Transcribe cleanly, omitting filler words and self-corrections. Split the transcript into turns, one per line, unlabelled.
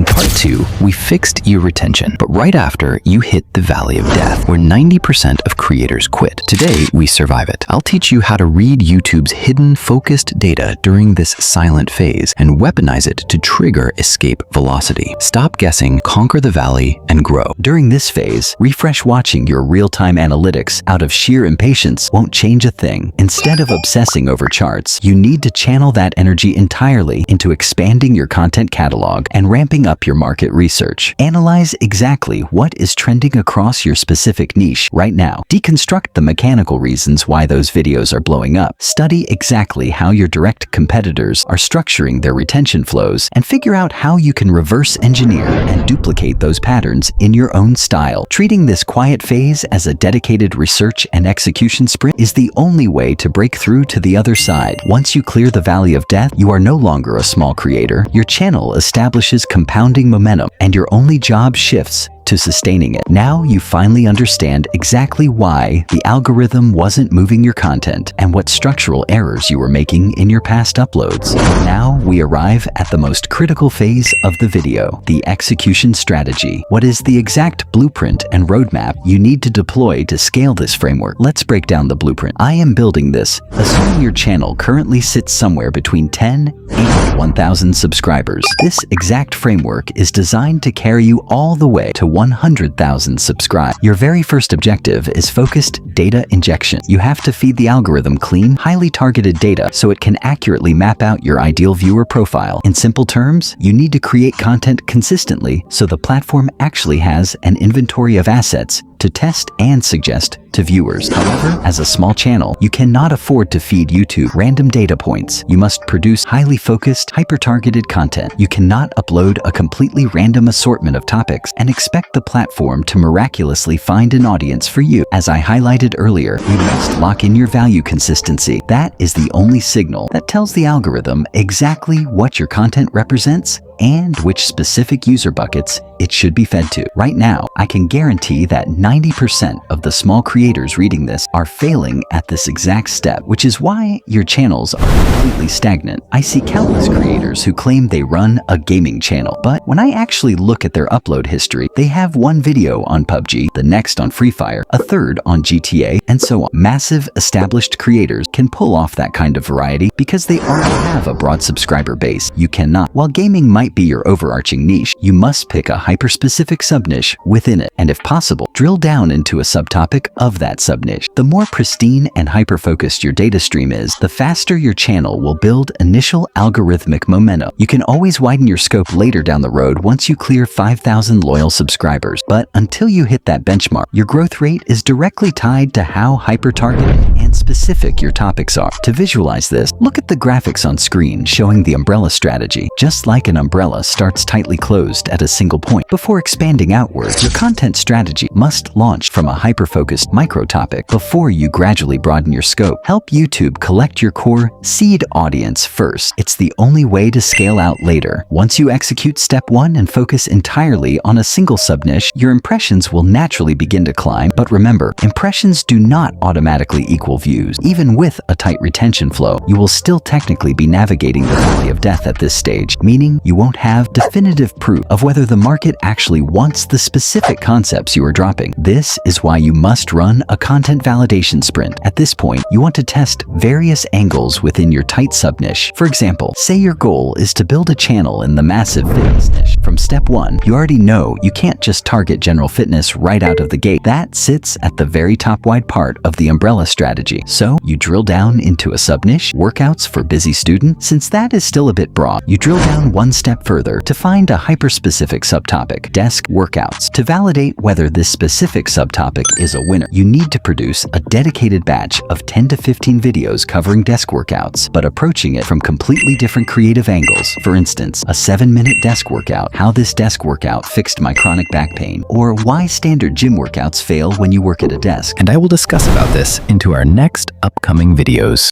In part 2, we fixed your retention, but right after, you hit the valley of death, where 90% of creators quit. Today, we survive it. I'll teach you how to read YouTube's hidden, focused data during this silent phase and weaponize it to trigger escape velocity. Stop guessing, conquer the valley, and grow. During this phase, refresh watching your real-time analytics out of sheer impatience won't change a thing. Instead of obsessing over charts, you need to channel that energy entirely into expanding your content catalog and ramping up your market research. Analyze exactly what is trending across your specific niche right now. Deconstruct the mechanical reasons why those videos are blowing up. Study exactly how your direct competitors are structuring their retention flows and figure out how you can reverse engineer and duplicate those patterns in your own style. Treating this quiet phase as a dedicated research and execution sprint is the only way to break through to the other side. Once you clear the valley of death, you are no longer a small creator. Your channel establishes compounding momentum, and your only job shifts to sustaining it. Now you finally understand exactly why the algorithm wasn't moving your content and what structural errors you were making in your past uploads. Now we arrive at the most critical phase of the video, the execution strategy. What is the exact blueprint and roadmap you need to deploy to scale this framework? Let's break down the blueprint. I am building this, assuming your channel currently sits somewhere between 10 and 1,000 subscribers. This exact framework is designed to carry you all the way to 100,000 subscribers. Your very first objective is focused data injection. You have to feed the algorithm clean, highly targeted data so it can accurately map out your ideal viewer profile. In simple terms, you need to create content consistently so the platform actually has an inventory of assets to test and suggest to viewers. However, as a small channel, you cannot afford to feed YouTube random data points. You must produce highly focused, hyper-targeted content. You cannot upload a completely random assortment of topics and expect the platform to miraculously find an audience for you. As I highlighted earlier, you must lock in your value consistency. That is the only signal that tells the algorithm exactly what your content represents and which specific user buckets it should be fed to. Right now, I can guarantee that 90% of the small creators reading this are failing at this exact step, which is why your channels are completely stagnant. I see countless creators who claim they run a gaming channel, but when I actually look at their upload history, they have one video on PUBG, the next on Free Fire, a third on GTA, and so on. Massive established creators can pull off that kind of variety because they already have a broad subscriber base. You cannot. While gaming might be your overarching niche, you must pick a hyper-specific sub-niche within it, and if possible, drill down into a subtopic of that sub-niche. The more pristine and hyper-focused your data stream is, the faster your channel will build initial algorithmic momentum. You can always widen your scope later down the road once you clear 5,000 loyal subscribers, but until you hit that benchmark, your growth rate is directly tied to how hyper-targeted and specific your topics are. To visualize this, look at the graphics on screen showing the umbrella strategy. Just like an umbrella starts tightly closed at a single point before expanding outwards, your content strategy must launch from a hyper-focused micro-topic before you gradually broaden your scope. Help YouTube collect your core seed audience first. It's the only way to scale out later. Once you execute step 1 and focus entirely on a single sub-niche, your impressions will naturally begin to climb. But remember, impressions do not automatically equal views. Even with a tight retention flow, you will still technically be navigating the valley of death at this stage, meaning you won't have definitive proof of whether the market actually wants the specific concepts you are dropping. This is why you must run a content validation sprint. At this point, you want to test various angles within your tight sub-niche. For example, say your goal is to build a channel in the massive fitness niche. From step 1, you already know you can't just target general fitness right out of the gate. That sits at the very top wide part of the umbrella strategy. So you drill down into a sub-niche, workouts for busy students. Since that is still a bit broad, you drill down one step further to find a hyper-specific subtopic, desk workouts. To validate whether this specific subtopic is a winner, you need to produce a dedicated batch of 10 to 15 videos covering desk workouts, but approaching it from completely different creative angles. For instance, a 7-minute desk workout, how this desk workout fixed my chronic back pain, or why standard gym workouts fail when you work at a desk. And I will discuss about this into our next upcoming videos.